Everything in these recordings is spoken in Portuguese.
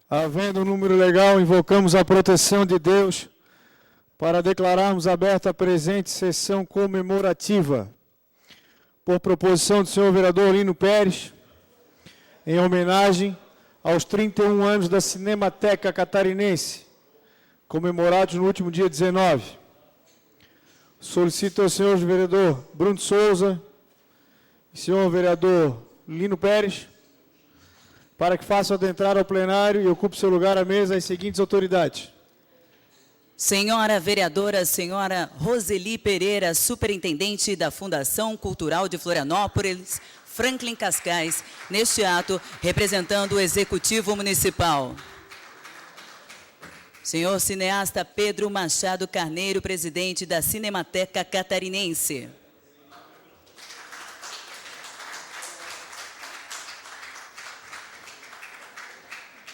Havendo um número legal, invocamos a proteção de Deus para declararmos aberta a presente sessão comemorativa, por proposição do senhor vereador Lino Pérez, em homenagem aos 31 anos da Cinemateca Catarinense, comemorados no último dia 19. Solicito ao senhor vereador Bruno Souza e senhor vereador Lino Pérez para que façam adentrar ao plenário e ocupe seu lugar à mesa as seguintes autoridades. Senhora vereadora, senhora Roseli Pereira, superintendente da Fundação Cultural de Florianópolis, Franklin Cascais, neste ato, representando o Executivo Municipal. Senhor cineasta Pedro Machado Carneiro, presidente da Cinemateca Catarinense.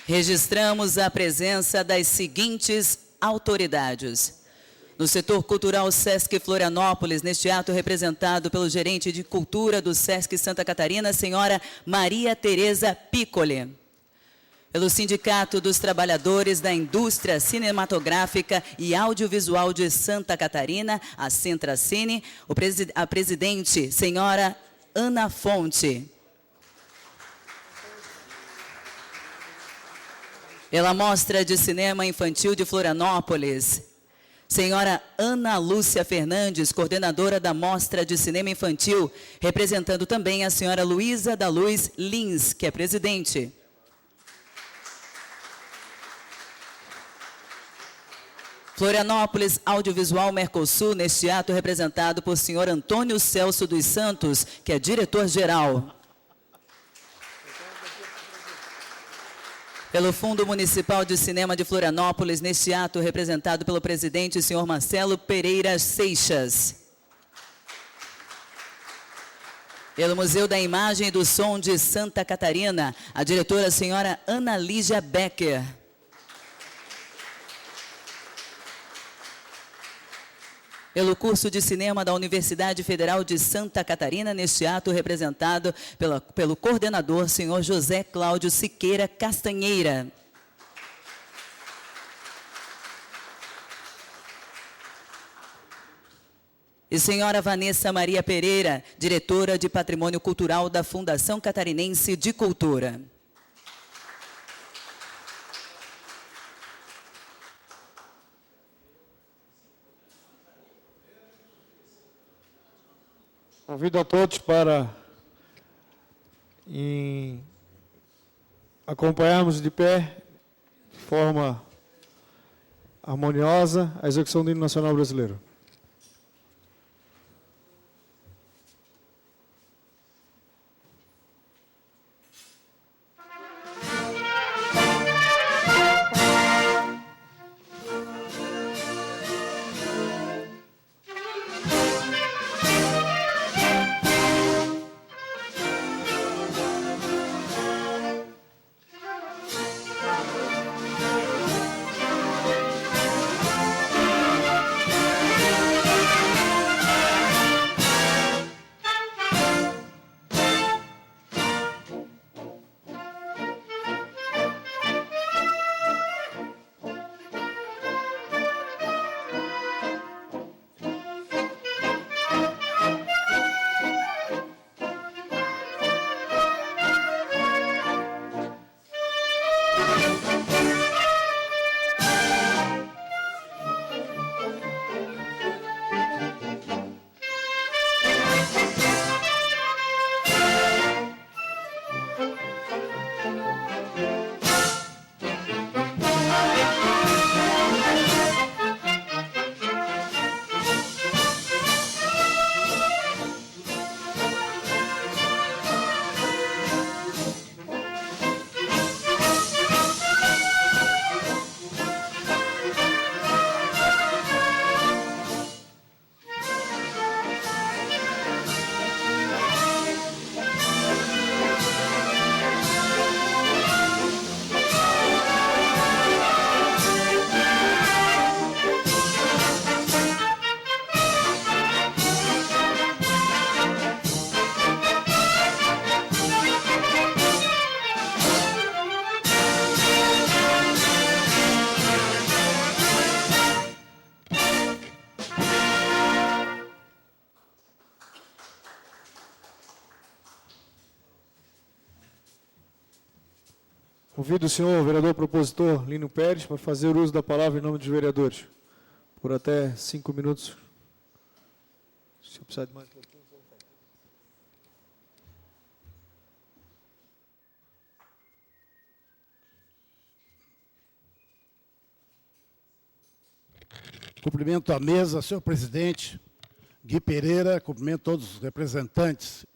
Registramos a presença das seguintes autoridades. No setor cultural Sesc Florianópolis, neste ato representado pelo gerente de cultura do Sesc Santa Catarina, senhora Maria Tereza Piccoli. Pelo Sindicato dos Trabalhadores da Indústria Cinematográfica e Audiovisual de Santa Catarina, a Centracine, a presidente, senhora Ana Fonte. Pela Mostra de Cinema Infantil de Florianópolis, senhora Ana Lúcia Fernandes, coordenadora da Mostra de Cinema Infantil, representando também a senhora Luísa da Luz Lins, que é presidente. Florianópolis Audiovisual Mercosul, neste ato representado por senhor Antônio Celso dos Santos, que é diretor-geral. Pelo Fundo Municipal de Cinema de Florianópolis, neste ato representado pelo presidente, senhor Marcelo Pereira Seixas. Pelo Museu da Imagem e do Som de Santa Catarina, a diretora, senhora Ana Lígia Becker. Pelo curso de cinema da Universidade Federal de Santa Catarina, neste ato representado pelo coordenador, senhor José Cláudio Siqueira Castanheira. E senhora Vanessa Maria Pereira, diretora de Patrimônio Cultural da Fundação Catarinense de Cultura. Convido a todos para acompanharmos de pé, de forma harmoniosa, a execução do hino nacional brasileiro. Convido o senhor vereador propositor Lino Pérez para fazer uso da palavra em nome dos vereadores, por até 5 minutos. Se eu precisar de mais... Cumprimento a mesa, senhor presidente, Gui Pereira, cumprimento todos os representantes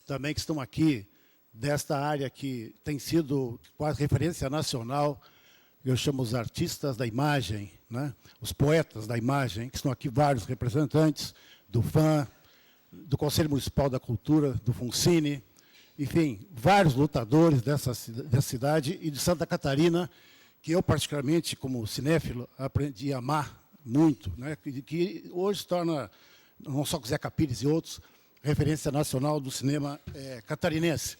também que estão aqui desta área que tem sido quase referência nacional. Eu chamo os artistas da imagem, né? Os poetas da imagem, que estão aqui vários representantes do FAM, do Conselho Municipal da Cultura, do FUNCINE, enfim, vários lutadores dessa cidade e de Santa Catarina, que eu particularmente, como cinéfilo, aprendi a amar muito, né? Que hoje se torna, não só com Zeca Pires e outros, referência nacional do cinema catarinense.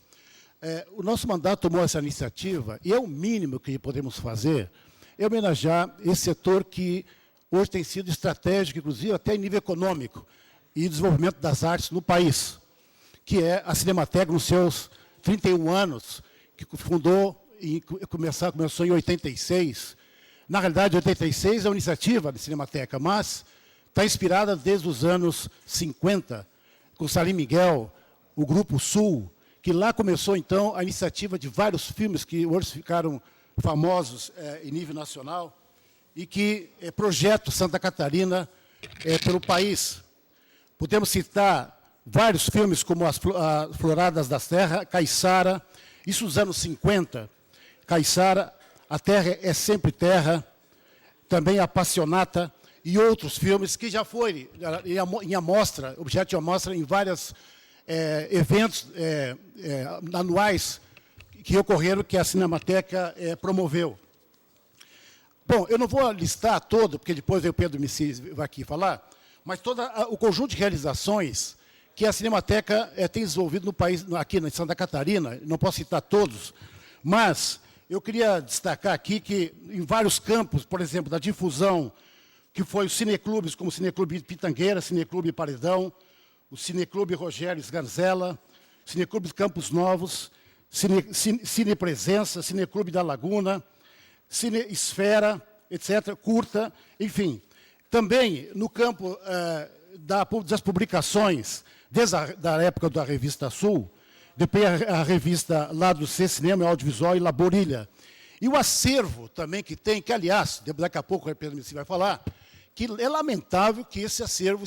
O nosso mandato tomou essa iniciativa, e é o mínimo que podemos fazer, é homenagear esse setor que hoje tem sido estratégico, inclusive até em nível econômico, e desenvolvimento das artes no país, que é a Cinemateca, nos seus 31 anos, que fundou e começou em 86. Na realidade, 86 é uma iniciativa de Cinemateca, mas está inspirada desde os anos 50, com Salim Miguel, o Grupo Sul, que lá começou, então, a iniciativa de vários filmes que hoje ficaram famosos em nível nacional e que projetam Santa Catarina pelo país. Podemos citar vários filmes como As Floradas da Terra, Caiçara, isso nos anos 50, Caiçara, A Terra é Sempre Terra, também Apassionata e outros filmes que já foram em amostra, objeto de amostra em vários eventos anuais que ocorreram, que a Cinemateca promoveu. Bom, eu não vou listar todo, porque depois o Pedro Missis vai aqui falar, mas todo o conjunto de realizações que a Cinemateca tem desenvolvido no país, aqui em Santa Catarina, não posso citar todos, mas eu queria destacar aqui que em vários campos, por exemplo, da difusão, que foi os cineclubes, como o Cineclube Pitangueira, Cineclube Paredão, o Cineclube Rogério Sgarzella, Cineclube Campos Novos, Cine Presença, Cineclube da Laguna, Cine Esfera, etc., Curta, enfim. Também no campo das publicações, desde a época da Revista Sul, depois a revista lá do C Cinema e Audiovisual e Laborilha. E o acervo também que tem, que aliás, daqui a pouco o Pedro Missi vai falar, que é lamentável que esse acervo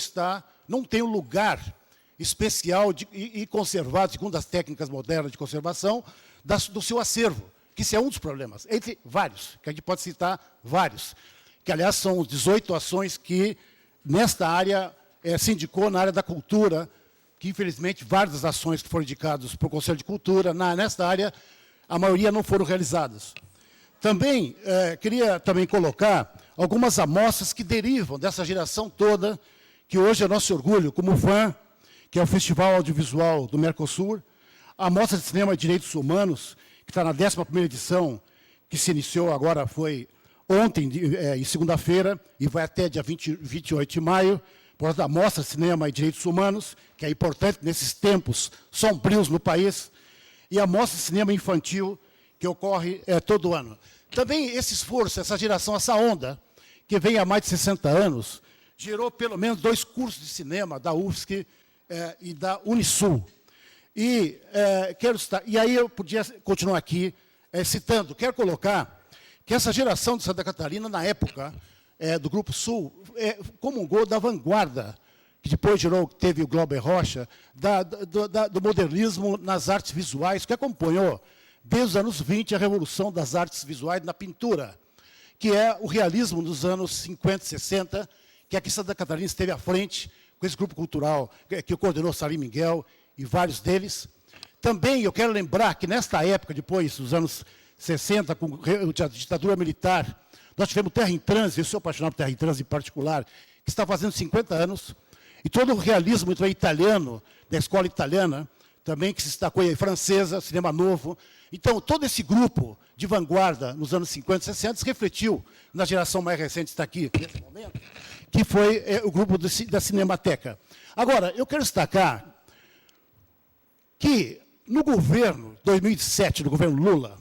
não tem um lugar especial e conservado, segundo as técnicas modernas de conservação, do seu acervo, que isso é um dos problemas, entre vários, que a gente pode citar vários, que aliás são 18 ações que nesta área se indicou na área da cultura, que infelizmente várias das ações que foram indicadas para o Conselho de Cultura, nesta área, a maioria não foram realizadas. Também queria também colocar algumas amostras que derivam dessa geração toda, que hoje é nosso orgulho, como o FAM, que é o Festival Audiovisual do Mercosul, a Mostra de Cinema e Direitos Humanos, que está na 11ª edição, que se iniciou agora, foi ontem, em segunda-feira, e vai até dia 28 de maio, por causa da Mostra de Cinema e Direitos Humanos, que é importante nesses tempos sombrios no país, e a Mostra de Cinema Infantil, que ocorre todo ano. Também esse esforço, essa geração, essa onda, que vem há mais de 60 anos, gerou pelo menos 2 cursos de cinema da UFSC e da Unisul. E aí eu podia continuar aqui citando, quero colocar que essa geração de Santa Catarina, na época do Grupo Sul, comungou da vanguarda, que depois teve o Glauber Rocha, do modernismo nas artes visuais, que acompanhou, desde os anos 20, a revolução das artes visuais na pintura, que é o realismo dos anos 50 e 60, que aqui Santa Catarina esteve à frente, com esse grupo cultural, que coordenou Salim Miguel e vários deles. Também eu quero lembrar que, nesta época, depois dos anos 60, com a ditadura militar, nós tivemos Terra em Trânsito, eu sou apaixonado por Terra em Trânsito em particular, que está fazendo 50 anos, e todo o realismo então, italiano, da escola italiana, também que se destacou em francesa, cinema novo. Então, todo esse grupo de vanguarda nos anos 50 e 60 se refletiu na geração mais recente, está aqui nesse momento, que foi o grupo da Cinemateca. Agora, eu quero destacar que no governo 2007, no governo Lula,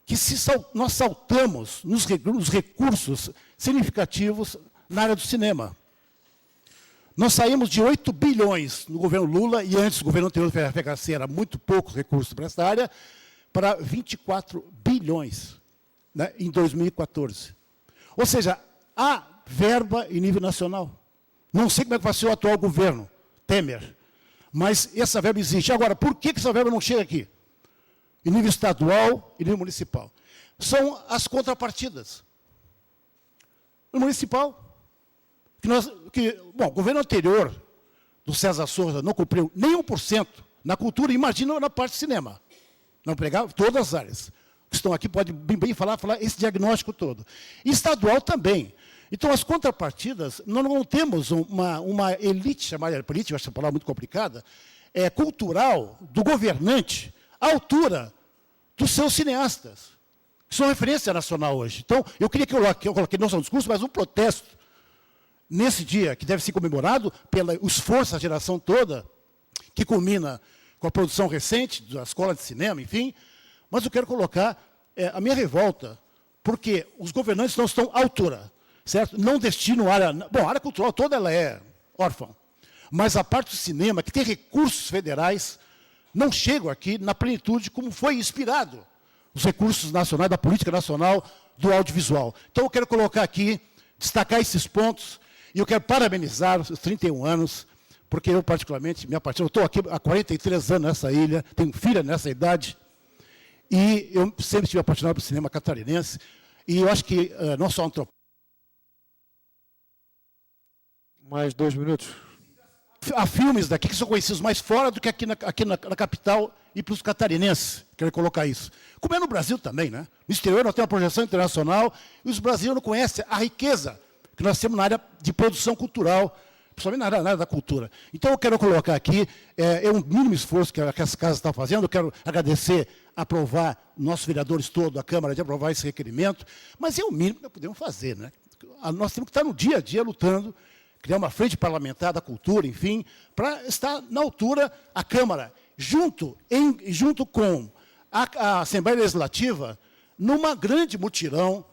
que nós saltamos nos recursos significativos na área do cinema. Nós saímos de 8 bilhões no governo Lula, e antes, o governo anterior do FHC era muito poucos recursos para essa área, para 24 bilhões, né, em 2014. Ou seja, há verba em nível nacional. Não sei como é que vai ser o atual governo, Temer, mas essa verba existe. Agora, por que essa verba não chega aqui? Em nível estadual e nível municipal. São as contrapartidas. No municipal, bom, o governo anterior do César Souza não cumpriu nem 1% na cultura, imagina na parte de cinema. Não pregava todas as áreas. Que estão aqui podem bem falar esse diagnóstico todo. E estadual também. Então, as contrapartidas, nós não temos uma elite, chamada política, essa palavra muito complicada, cultural, do governante, à altura dos seus cineastas, que são referência nacional hoje. Então, eu queria que eu coloquei não só um discurso, mas um protesto, nesse dia, que deve ser comemorado pelo esforço da geração toda, que culmina com a produção recente da Escola de Cinema, enfim, mas eu quero colocar a minha revolta, porque os governantes não estão à altura, certo? Não destinam a área... Bom, a área cultural toda ela é órfã, mas a parte do cinema, que tem recursos federais, não chegam aqui na plenitude como foi inspirado os recursos nacionais, da política nacional do audiovisual. Então, eu quero colocar aqui, destacar esses pontos, e eu quero parabenizar os 31 anos, porque eu, particularmente, eu estou aqui há 43 anos nessa ilha, tenho filha nessa idade, e eu sempre estive apaixonado pelo cinema catarinense, e eu acho que não só antropólogo. Mais 2 minutos. Há filmes daqui que são conhecidos mais fora do que aqui na capital e para os catarinenses. Quero colocar isso. Como é no Brasil também, né? No exterior nós temos uma projeção internacional e os brasileiros não conhecem a riqueza que nós temos na área de produção cultural, principalmente na área da cultura. Então, eu quero colocar aqui, um mínimo esforço que essa casa está fazendo, eu quero agradecer, aprovar, nossos vereadores todos, a Câmara, de aprovar esse requerimento, mas é o mínimo que nós podemos fazer, né? Nós temos que estar no dia a dia lutando, criar uma frente parlamentar da cultura, enfim, para estar na altura a Câmara, junto com a Assembleia Legislativa, numa grande mutirão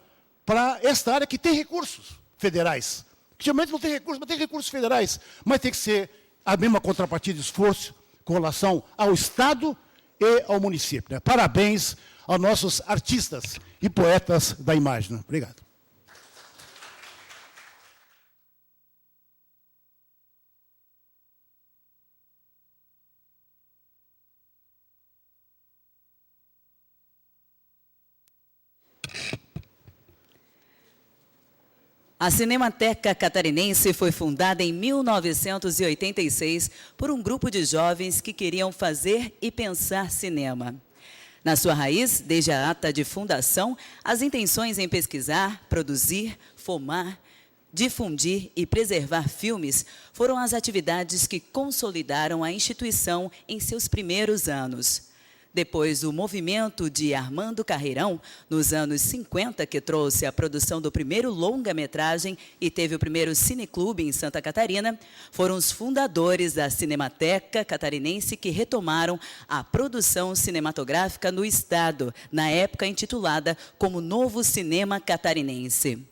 para esta área que tem recursos federais. Que geralmente não tem recursos, mas tem recursos federais. Mas tem que ser a mesma contrapartida de esforço com relação ao Estado e ao município, né? Parabéns aos nossos artistas e poetas da imagem, né? Obrigado. A Cinemateca Catarinense foi fundada em 1986 por um grupo de jovens que queriam fazer e pensar cinema. Na sua raiz, desde a ata de fundação, as intenções em pesquisar, produzir, formar, difundir e preservar filmes foram as atividades que consolidaram a instituição em seus primeiros anos. Depois do movimento de Armando Carreirão, nos anos 50, que trouxe a produção do primeiro longa-metragem e teve o primeiro cineclube em Santa Catarina, foram os fundadores da Cinemateca Catarinense que retomaram a produção cinematográfica no Estado, na época intitulada como Novo Cinema Catarinense.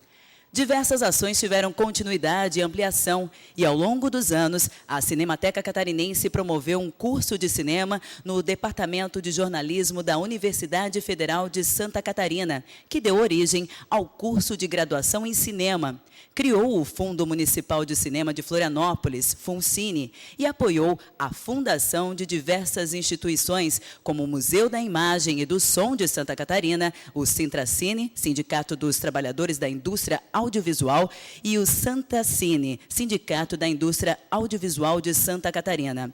Diversas ações tiveram continuidade e ampliação, e ao longo dos anos, a Cinemateca Catarinense promoveu um curso de cinema no Departamento de Jornalismo da Universidade Federal de Santa Catarina, que deu origem ao curso de graduação em cinema. Criou o Fundo Municipal de Cinema de Florianópolis, FUNCINE, e apoiou a fundação de diversas instituições, como o Museu da Imagem e do Som de Santa Catarina, o Sintracine, Sindicato dos Trabalhadores da Indústria Audiovisual, e o Santacine, Sindicato da Indústria Audiovisual de Santa Catarina.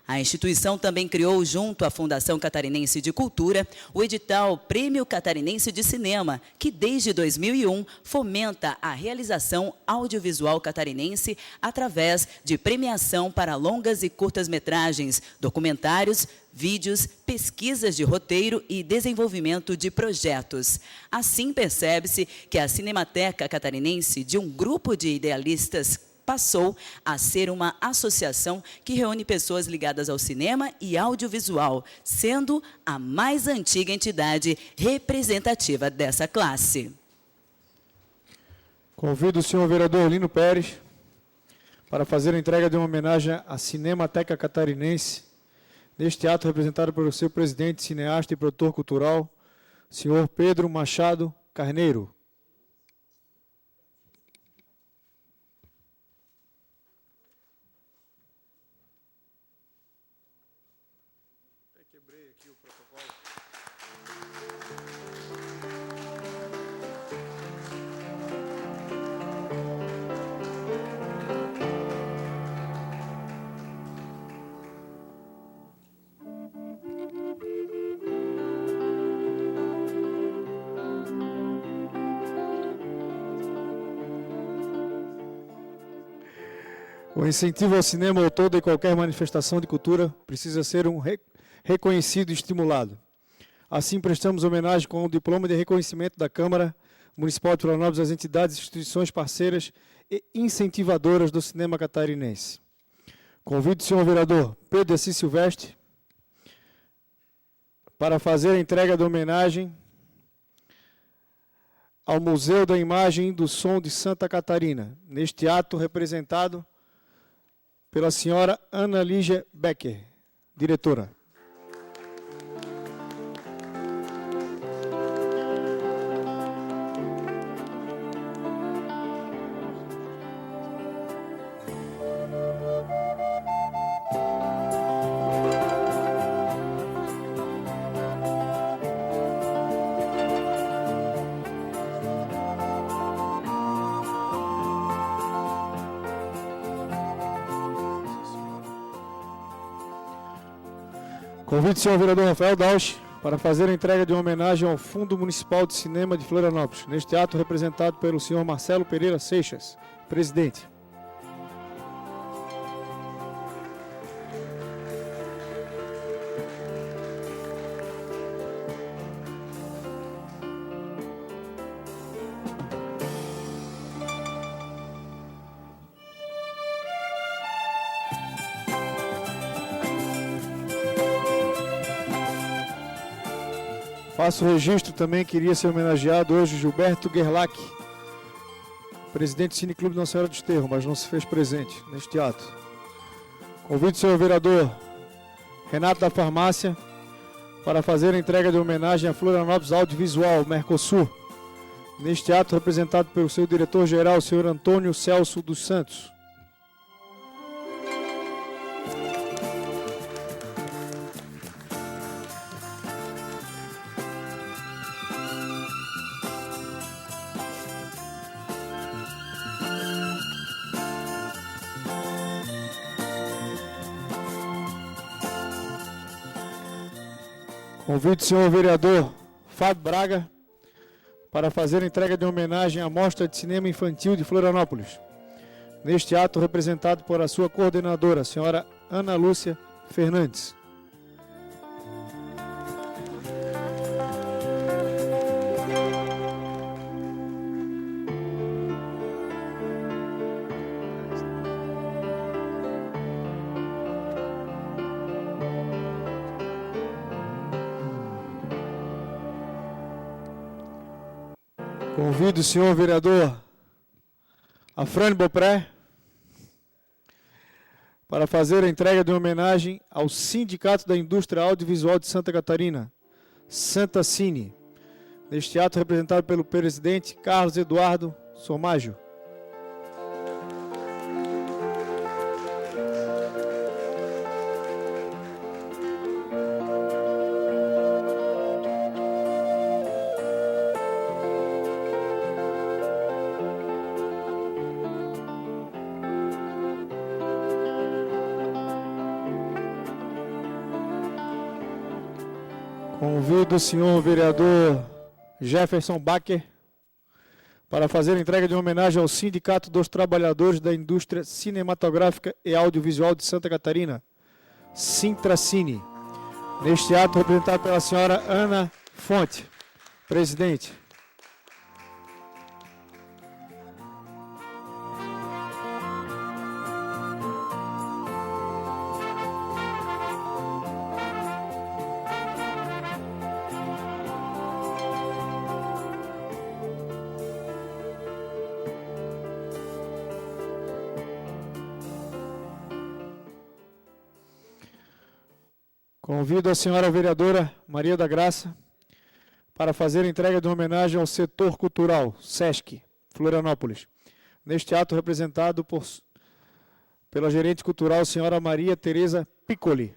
A instituição também criou, junto à Fundação Catarinense de Cultura, o edital Prêmio Catarinense de Cinema, que desde 2001 fomenta a realização audiovisual catarinense através de premiação para longas e curtas-metragens, documentários, vídeos, pesquisas de roteiro e desenvolvimento de projetos. Assim, percebe-se que a Cinemateca Catarinense, de um grupo de idealistas passou a ser uma associação que reúne pessoas ligadas ao cinema e audiovisual, sendo a mais antiga entidade representativa dessa classe. Convido o senhor vereador Lino Pérez para fazer a entrega de uma homenagem à Cinemateca Catarinense, neste ato representado pelo seu presidente, cineasta e produtor cultural, senhor Pedro Machado Carneiro. Quebrei aqui o protocolo. O incentivo ao cinema ou toda e qualquer manifestação de cultura precisa ser reconhecido e estimulado. Assim, prestamos homenagem com o diploma de reconhecimento da Câmara Municipal de Florianópolis às entidades e instituições parceiras e incentivadoras do cinema catarinense. Convido o senhor vereador Pedro Assis Silvestre para fazer a entrega da homenagem ao Museu da Imagem e do Som de Santa Catarina, neste ato representado pela senhora Ana Lígia Becker, diretora. Convido o senhor vereador Rafael Dausch para fazer a entrega de uma homenagem ao Fundo Municipal de Cinema de Florianópolis, neste ato representado pelo senhor Marcelo Pereira Seixas, presidente. Faço o registro também, queria ser homenageado hoje Gilberto Gerlach, presidente do Cineclube Nossa Senhora do Desterro, mas não se fez presente neste ato. Convido o senhor vereador Renato da Farmácia para fazer a entrega de homenagem a Florianópolis Audiovisual, Mercosul, neste ato representado pelo seu diretor-geral, o senhor Antônio Celso dos Santos. Convido o senhor vereador Fábio Braga para fazer a entrega de homenagem à Mostra de Cinema Infantil de Florianópolis, neste ato representado por a sua coordenadora, a senhora Ana Lúcia Fernandes. Convido o senhor vereador Afrânio Bopré para fazer a entrega de homenagem ao Sindicato da Indústria Audiovisual de Santa Catarina, Santa Cine, neste ato representado pelo presidente Carlos Eduardo Somágio. Convido o senhor vereador Jefferson Bacher para fazer a entrega de uma homenagem ao Sindicato dos Trabalhadores da Indústria Cinematográfica e Audiovisual de Santa Catarina, Sintracine, neste ato representado pela senhora Ana Fonte, presidente. Convido a senhora vereadora Maria da Graça para fazer a entrega de uma homenagem ao setor cultural, SESC, Florianópolis. Neste ato representado pela gerente cultural, senhora Maria Tereza Piccoli.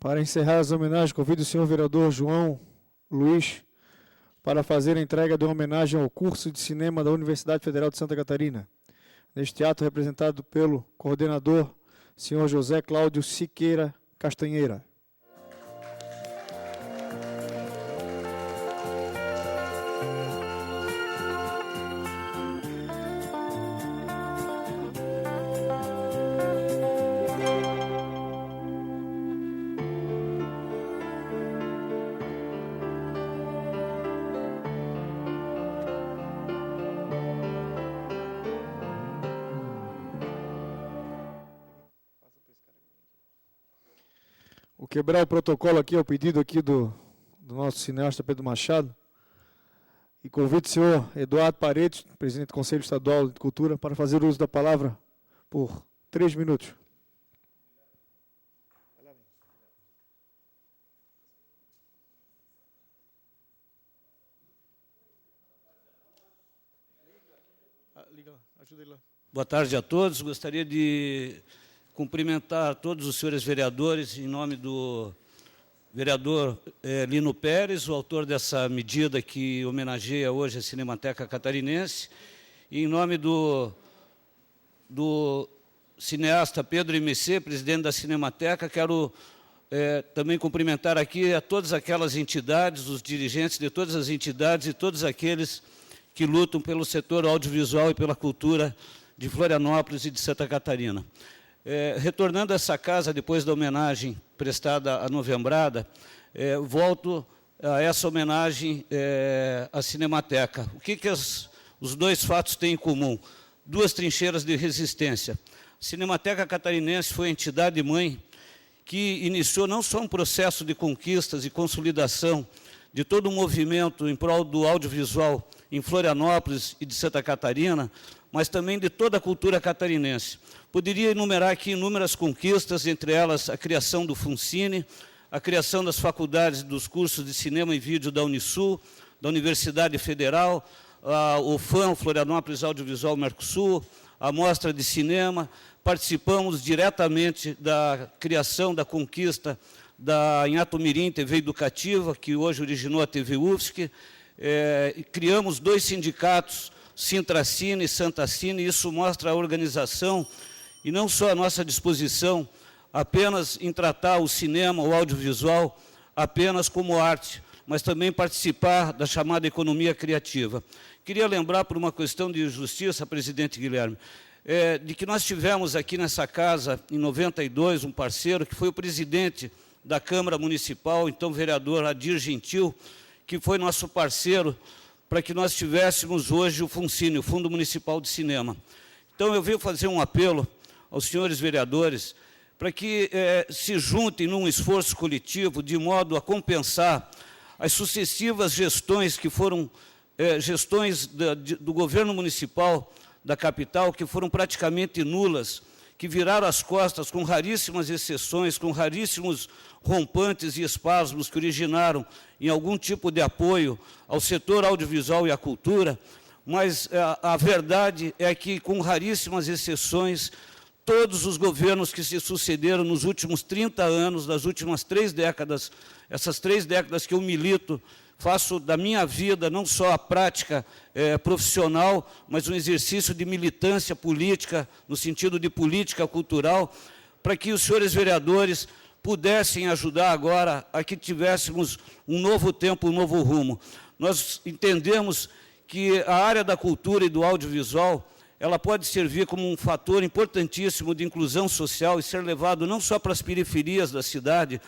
Para encerrar as homenagens, convido o senhor vereador João Luiz para fazer a entrega de uma homenagem ao curso de cinema da Universidade Federal de Santa Catarina. Neste ato, representado pelo coordenador, senhor José Cláudio Siqueira Castanheira. Vou quebrar o protocolo aqui, ao pedido aqui do nosso cineasta Pedro Machado. E convido o senhor Eduardo Paredes, presidente do Conselho Estadual de Cultura, para fazer uso da palavra por 3 minutos. Ajuda ele lá. Boa tarde a todos. Gostaria de cumprimentar todos os senhores vereadores, em nome do vereador Lino Pérez, o autor dessa medida que homenageia hoje a Cinemateca Catarinense, e em nome do cineasta Pedro MC, presidente da Cinemateca. Quero também cumprimentar aqui a todas aquelas entidades, os dirigentes de todas as entidades e todos aqueles que lutam pelo setor audiovisual e pela cultura de Florianópolis e de Santa Catarina. Retornando a essa casa, depois da homenagem prestada à Novembrada, volto a essa homenagem à Cinemateca. O que os dois fatos têm em comum? 2 trincheiras de resistência. A Cinemateca Catarinense foi a entidade-mãe que iniciou não só um processo de conquistas e consolidação de todo o movimento em prol do audiovisual em Florianópolis e de Santa Catarina, mas também de toda a cultura catarinense. Poderia enumerar aqui inúmeras conquistas, entre elas a criação do FUNCINE, a criação das faculdades dos cursos de cinema e vídeo da Unisul, da Universidade Federal, o FAM, Florianópolis Audiovisual Mercosul, a Mostra de Cinema. Participamos diretamente da criação, da conquista da Inhatumirim TV Educativa, que hoje originou a TV UFSC. Criamos 2 sindicatos, Sintracine e Santacine, e isso mostra a organização e não só a nossa disposição apenas em tratar o cinema, o audiovisual, apenas como arte, mas também participar da chamada economia criativa. Queria lembrar, por uma questão de justiça, presidente Guilherme, de que nós tivemos aqui nessa casa, em 92, um parceiro que foi o presidente da Câmara Municipal, então vereador Adir Gentil, que foi nosso parceiro para que nós tivéssemos hoje o FUNCINE, o Fundo Municipal de Cinema. Então, eu venho fazer um apelo aos senhores vereadores para que se juntem num esforço coletivo de modo a compensar as sucessivas gestões que foram gestões do governo municipal da capital, que foram praticamente nulas, que viraram as costas com raríssimas exceções, com raríssimos rompantes e espasmos que originaram em algum tipo de apoio ao setor audiovisual e à cultura, mas a verdade é que, com raríssimas exceções, todos os governos que se sucederam nos últimos 30 anos, das últimas 3 décadas, essas 3 décadas que eu milito, faço da minha vida não só a prática profissional, mas um exercício de militância política, no sentido de política cultural, para que os senhores vereadores pudessem ajudar agora a que tivéssemos um novo tempo, um novo rumo. Nós entendemos que a área da cultura e do audiovisual, ela pode servir como um fator importantíssimo de inclusão social e ser levado não só para as periferias da cidade,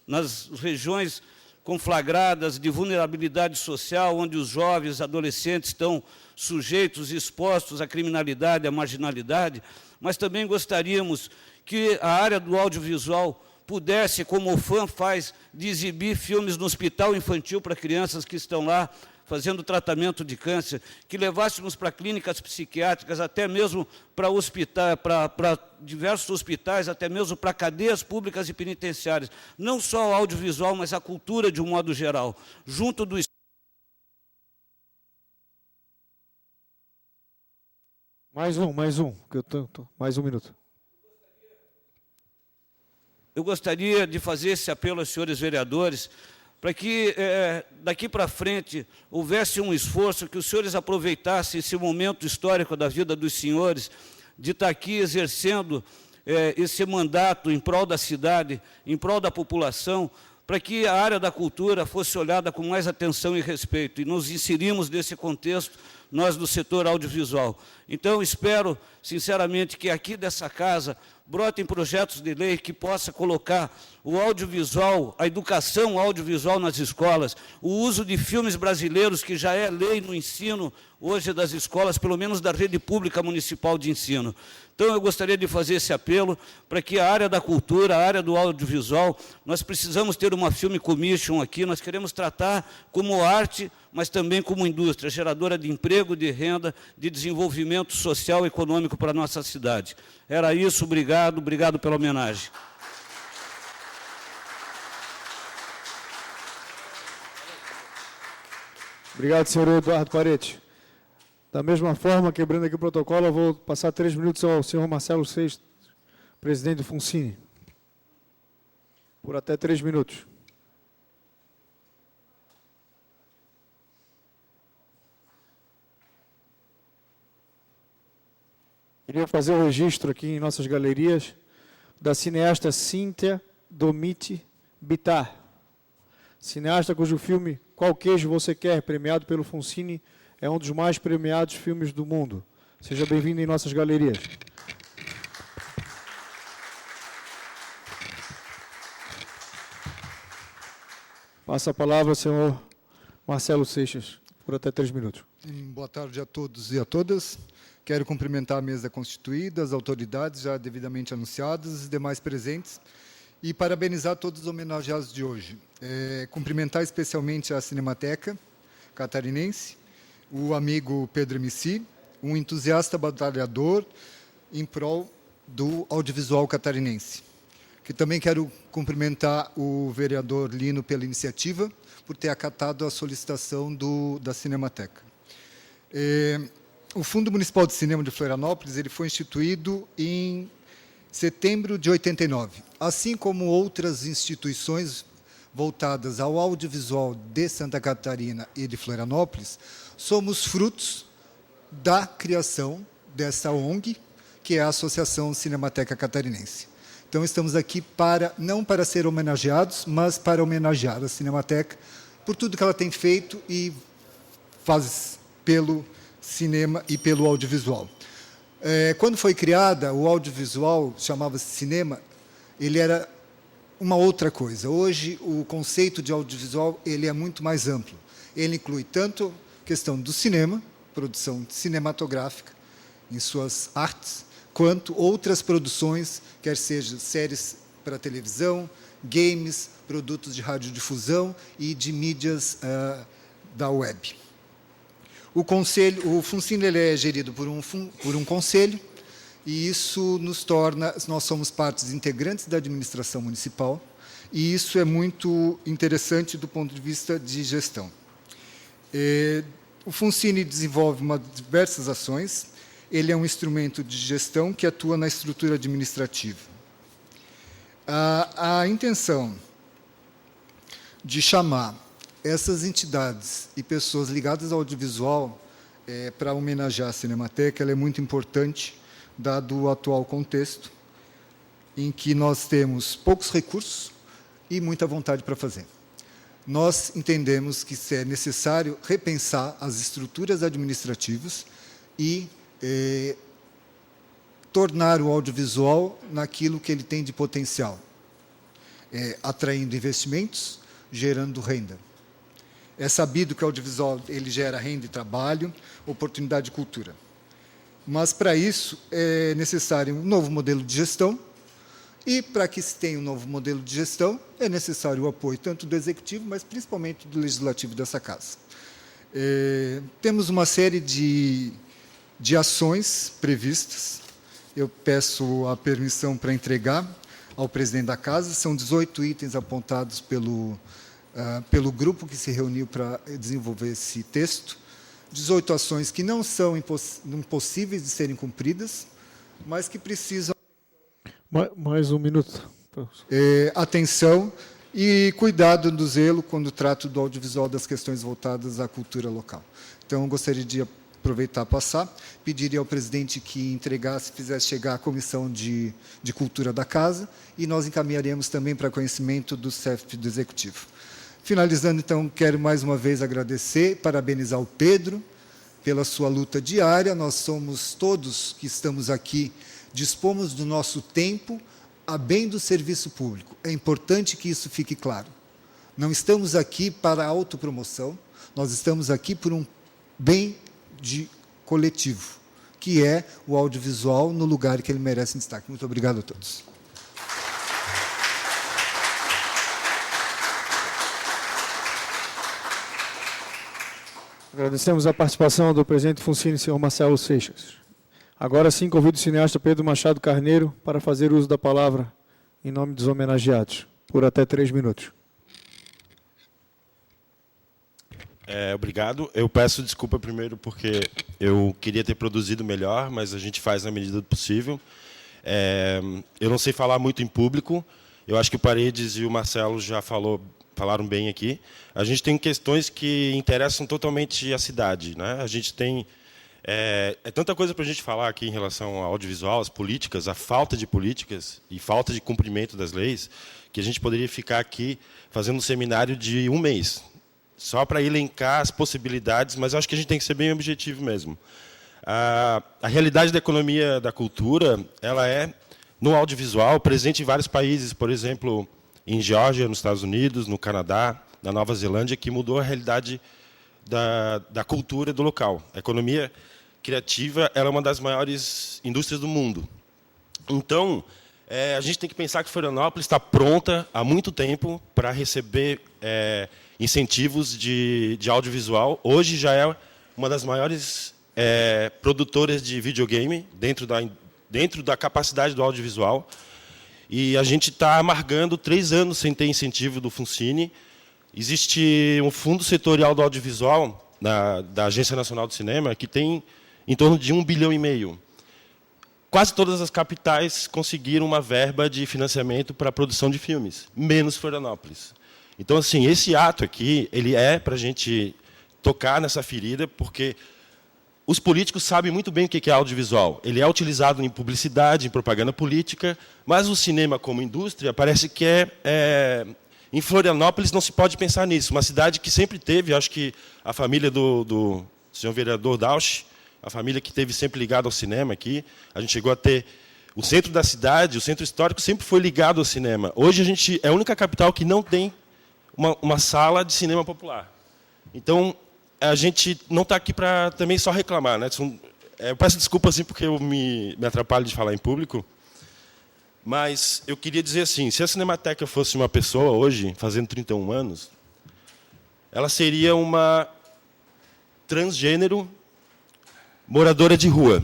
nas regiões conflagradas de vulnerabilidade social, onde os jovens, adolescentes estão sujeitos e expostos à criminalidade, à marginalidade, mas também gostaríamos que a área do audiovisual pudesse, como o FAM faz, de exibir filmes no hospital infantil para crianças que estão lá fazendo tratamento de câncer, que levássemos para clínicas psiquiátricas, até mesmo para diversos hospitais, até mesmo para cadeias públicas e penitenciárias. Não só o audiovisual, mas a cultura de um modo geral, junto do... Mais um, que eu mais um minuto. Eu gostaria de fazer esse apelo aos senhores vereadores, para que daqui para frente houvesse um esforço, que os senhores aproveitassem esse momento histórico da vida dos senhores, de estar aqui exercendo esse mandato em prol da cidade, em prol da população, para que a área da cultura fosse olhada com mais atenção e respeito, e nos inserimos nesse contexto, nós do setor audiovisual. Então, espero, sinceramente, que aqui dessa casa brotem projetos de lei que possa colocar o audiovisual, a educação audiovisual nas escolas, o uso de filmes brasileiros, que já é lei no ensino hoje das escolas, pelo menos da rede pública municipal de ensino. Então, eu gostaria de fazer esse apelo para que a área da cultura, a área do audiovisual, nós precisamos ter uma Film Commission aqui, nós queremos tratar como arte, mas também como indústria, geradora de emprego, de renda, de desenvolvimento social e econômico para a nossa cidade. Era isso, obrigado pela homenagem. Obrigado, senhor Eduardo Parete. Da mesma forma, quebrando aqui o protocolo, eu vou passar 3 minutos ao senhor Marcelo Seixas, presidente do FUNCINE, por até 3 minutos. Queria fazer o registro aqui em nossas galerias da cineasta Cíntia Domiti Bittar, cineasta cujo filme Qual Queijo Você Quer, premiado pelo FUNCINE, é um dos mais premiados filmes do mundo. Seja bem-vindo em nossas galerias. Passa a palavra ao senhor Marcelo Seixas, por até 3 minutos. Boa tarde a todos e a todas. Quero cumprimentar a mesa constituída, as autoridades já devidamente anunciadas, os demais presentes, e parabenizar todos os homenageados de hoje. Cumprimentar especialmente a Cinemateca Catarinense, o amigo Pedro MC, um entusiasta batalhador em prol do audiovisual catarinense. Que também quero cumprimentar o vereador Lino pela iniciativa, por ter acatado a solicitação da Cinemateca. O Fundo Municipal de Cinema de Florianópolis ele foi instituído em setembro de 89. Assim como outras instituições voltadas ao audiovisual de Santa Catarina e de Florianópolis, somos frutos da criação dessa ONG, que é a Associação Cinemateca Catarinense. Então, estamos aqui não para ser homenageados, mas para homenagear a Cinemateca por tudo que ela tem feito e faz pelo cinema e pelo audiovisual. Quando foi criada, o audiovisual, chamava-se cinema, ele era uma outra coisa. Hoje, o conceito de audiovisual ele é muito mais amplo. Ele inclui tanto a questão do cinema, produção cinematográfica, em suas artes, quanto outras produções, quer sejam séries para televisão, games, produtos de radiodifusão e de mídias da web. O FUNCINE ele é gerido por um conselho, e isso nos torna, nós somos partes integrantes da administração municipal, e isso é muito interessante do ponto de vista de gestão. O FUNCINE desenvolve diversas ações, ele é um instrumento de gestão que atua na estrutura administrativa. A intenção de chamar essas entidades e pessoas ligadas ao audiovisual para homenagear a Cinemateca ela é muito importante, dado o atual contexto, em que nós temos poucos recursos e muita vontade para fazer. Nós entendemos que é necessário repensar as estruturas administrativas e tornar o audiovisual naquilo que ele tem de potencial. atraindo investimentos, gerando renda. É sabido que o audiovisual ele gera renda e trabalho, oportunidade de cultura. Mas, para isso, é necessário um novo modelo de gestão, e, para que se tenha um novo modelo de gestão, é necessário o apoio tanto do Executivo, mas principalmente do Legislativo dessa Casa. Temos uma série de ações previstas. Eu peço a permissão para entregar ao presidente da Casa. São 18 itens apontados pelo grupo que se reuniu para desenvolver esse texto. 18 ações que não são impossíveis de serem cumpridas, mas que precisam Mais um minuto. atenção e cuidado do zelo quando trato do audiovisual das questões voltadas à cultura local. Então, eu gostaria de aproveitar passar, pediria ao presidente que entregasse, fizesse chegar à Comissão de Cultura da Casa, e nós encaminharemos também para conhecimento do CEF do Executivo. Finalizando, então, quero mais uma vez agradecer, parabenizar o Pedro pela sua luta diária. Nós somos todos que estamos aqui, dispomos do nosso tempo a bem do serviço público. É importante que isso fique claro. Não estamos aqui para autopromoção, nós estamos aqui por um bem coletivo, que é o audiovisual no lugar que ele merece destaque. Muito obrigado a todos. Agradecemos a participação do presidente FUNCINE, senhor Marcelo Seixas. Agora sim, convido o cineasta Pedro Machado Carneiro para fazer uso da palavra em nome dos homenageados, por até 3 minutos. Obrigado. Eu peço desculpa primeiro porque eu queria ter produzido melhor, mas a gente faz na medida do possível. Eu não sei falar muito em público. Eu acho que o Paredes e o Marcelo já falaram bem aqui. A gente tem questões que interessam totalmente a cidade, né? A gente tem tanta coisa para a gente falar aqui em relação ao audiovisual, às políticas, a falta de políticas e falta de cumprimento das leis, que a gente poderia ficar aqui fazendo um seminário de 1 mês, só para elencar as possibilidades, mas acho que a gente tem que ser bem objetivo mesmo. A realidade da economia da cultura, ela é, no audiovisual, presente em vários países, por exemplo, em Geórgia, nos Estados Unidos, no Canadá, na Nova Zelândia, que mudou a realidade da cultura do local. A economia criativa ela é uma das maiores indústrias do mundo. Então, a gente tem que pensar que Florianópolis está pronta há muito tempo para receber incentivos de audiovisual. Hoje já é uma das maiores produtoras de videogame dentro da capacidade do audiovisual. E a gente está amargando 3 anos sem ter incentivo do FUNCINE. Existe um fundo setorial do audiovisual, da Agência Nacional do Cinema, que tem em torno de 1,5 bilhão. Quase todas as capitais conseguiram uma verba de financiamento para a produção de filmes, menos Florianópolis. Então, assim, esse ato aqui, ele é para a gente tocar nessa ferida, porque os políticos sabem muito bem o que é audiovisual. Ele é utilizado em publicidade, em propaganda política, mas o cinema como indústria parece que em Florianópolis não se pode pensar nisso. Uma cidade que sempre teve, acho que a família do senhor vereador Dausch, a família que esteve sempre ligada ao cinema aqui, a gente chegou a ter o centro da cidade, o centro histórico sempre foi ligado ao cinema. Hoje a gente é a única capital que não tem uma sala de cinema popular. Então, a gente não está aqui para também só reclamar, né? Eu peço desculpa assim porque eu me atrapalho de falar em público, mas eu queria dizer assim, se a Cinemateca fosse uma pessoa hoje, fazendo 31 anos, ela seria uma transgênero moradora de rua.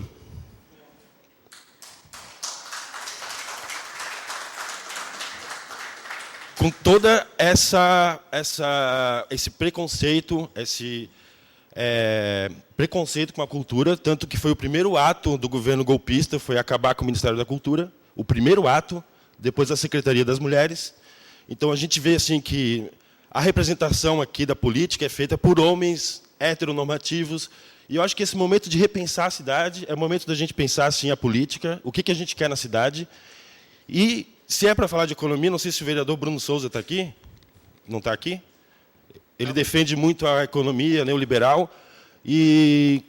Com toda esse preconceito, preconceito com a cultura, tanto que foi o primeiro ato do governo golpista, foi acabar com o Ministério da Cultura, o primeiro ato, depois da Secretaria das Mulheres. Então, a gente vê assim, que a representação aqui da política é feita por homens heteronormativos, e eu acho que esse momento de repensar a cidade é o momento da gente pensar assim, a política, o que a gente quer na cidade. E, se é para falar de economia, não sei se o vereador Bruno Souza está aqui. Não está aqui? Ele defende muito a economia neoliberal. E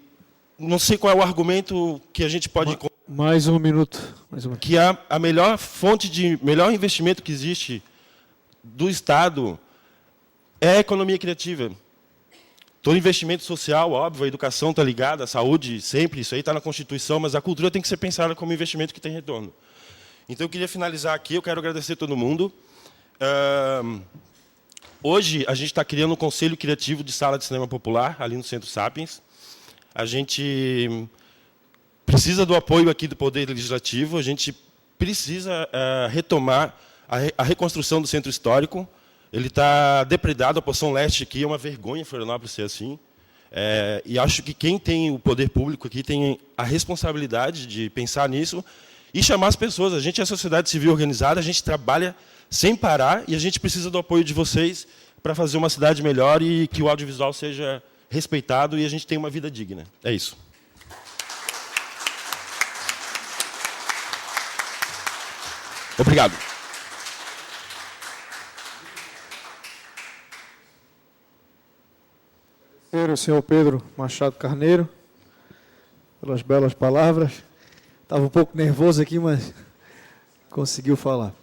não sei qual é o argumento que a gente pode... Mais um minuto. Que a melhor fonte melhor investimento que existe do Estado é a economia criativa. Todo investimento social, óbvio, a educação está ligada, a saúde sempre, isso aí está na Constituição, mas a cultura tem que ser pensada como investimento que tem retorno. Então, eu queria finalizar aqui, eu quero agradecer a todo mundo. Hoje, a gente está criando um conselho criativo de sala de cinema popular, ali no Centro Sapiens. A gente precisa do apoio aqui do Poder Legislativo, a gente precisa retomar a reconstrução do Centro Histórico. Ele está depredado, a porção leste aqui é uma vergonha Florianópolis ser assim. E acho que quem tem o poder público aqui tem a responsabilidade de pensar nisso e chamar as pessoas. A gente é a sociedade civil organizada, a gente trabalha sem parar e a gente precisa do apoio de vocês para fazer uma cidade melhor e que o audiovisual seja respeitado e a gente tenha uma vida digna. É isso. Obrigado. O senhor Pedro Machado Carneiro, pelas belas palavras. Estava um pouco nervoso aqui, mas conseguiu falar.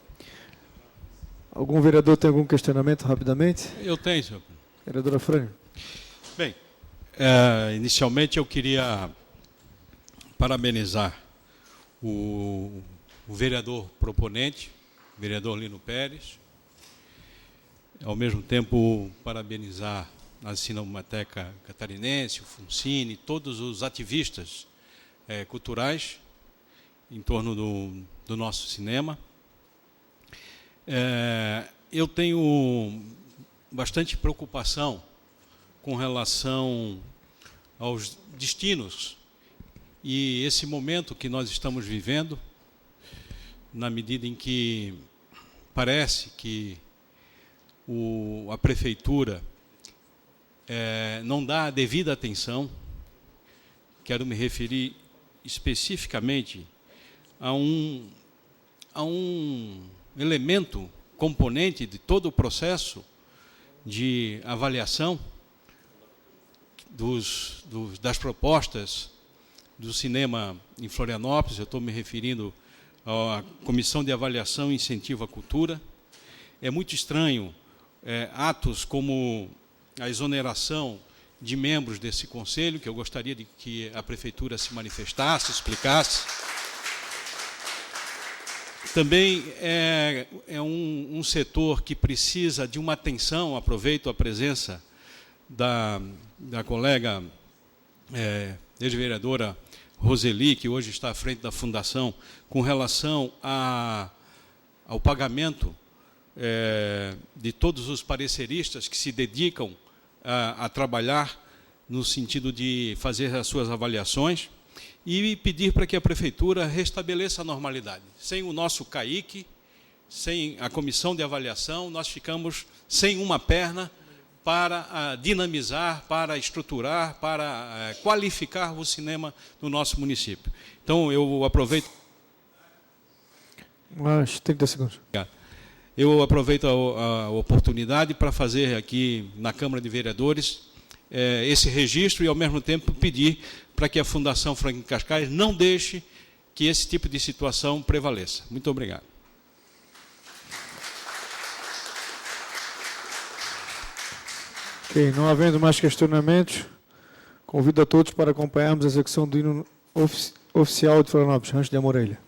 Algum vereador tem algum questionamento, rapidamente? Eu tenho, senhor. Vereadora Frânio. Bem, inicialmente eu queria parabenizar o vereador proponente, vereador Lino Pérez. Ao mesmo tempo, parabenizar a Cinemateca Catarinense, o FUNCINE, todos os ativistas culturais em torno do nosso cinema. Eu tenho bastante preocupação com relação aos destinos e esse momento que nós estamos vivendo, na medida em que parece que a prefeitura não dá a devida atenção. Quero me referir especificamente a um elemento, componente de todo o processo de avaliação das propostas do cinema em Florianópolis. Eu estou me referindo à Comissão de Avaliação e Incentivo à Cultura. É muito estranho atos como a exoneração de membros desse conselho, que eu gostaria de que a prefeitura se manifestasse, explicasse. Também é um setor que precisa de uma atenção. Aproveito a presença da colega ex-vereadora Roseli, que hoje está à frente da Fundação, com relação ao pagamento de todos os pareceristas que se dedicam a trabalhar no sentido de fazer as suas avaliações e pedir para que a prefeitura restabeleça a normalidade. Sem o nosso CAIC, sem a comissão de avaliação, nós ficamos sem uma perna para dinamizar, para estruturar, para qualificar o cinema no nosso município. Então, eu aproveito... Mais 30 segundos. Eu aproveito a oportunidade para fazer aqui na Câmara de Vereadores esse registro e, ao mesmo tempo, pedir para que a Fundação Franklin Cascais não deixe que esse tipo de situação prevaleça. Muito obrigado. Ok, não havendo mais questionamentos, convido a todos para acompanharmos a execução do hino oficial de Florianópolis, Rancho de Amorelia.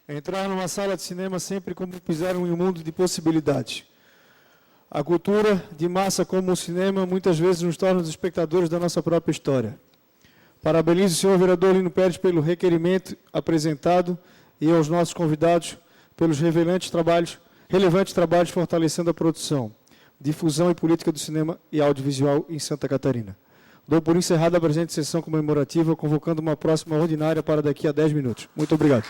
Entrar numa sala de cinema sempre como fizeram em um mundo de possibilidades. A cultura de massa como o cinema muitas vezes nos torna os espectadores da nossa própria história. Parabenizo o senhor vereador Lino Pérez pelo requerimento apresentado e aos nossos convidados pelos relevantes trabalhos fortalecendo a produção, difusão e política do cinema e audiovisual em Santa Catarina. Dou por encerrada a presente sessão comemorativa, convocando uma próxima ordinária para daqui a 10 minutos. Muito obrigado.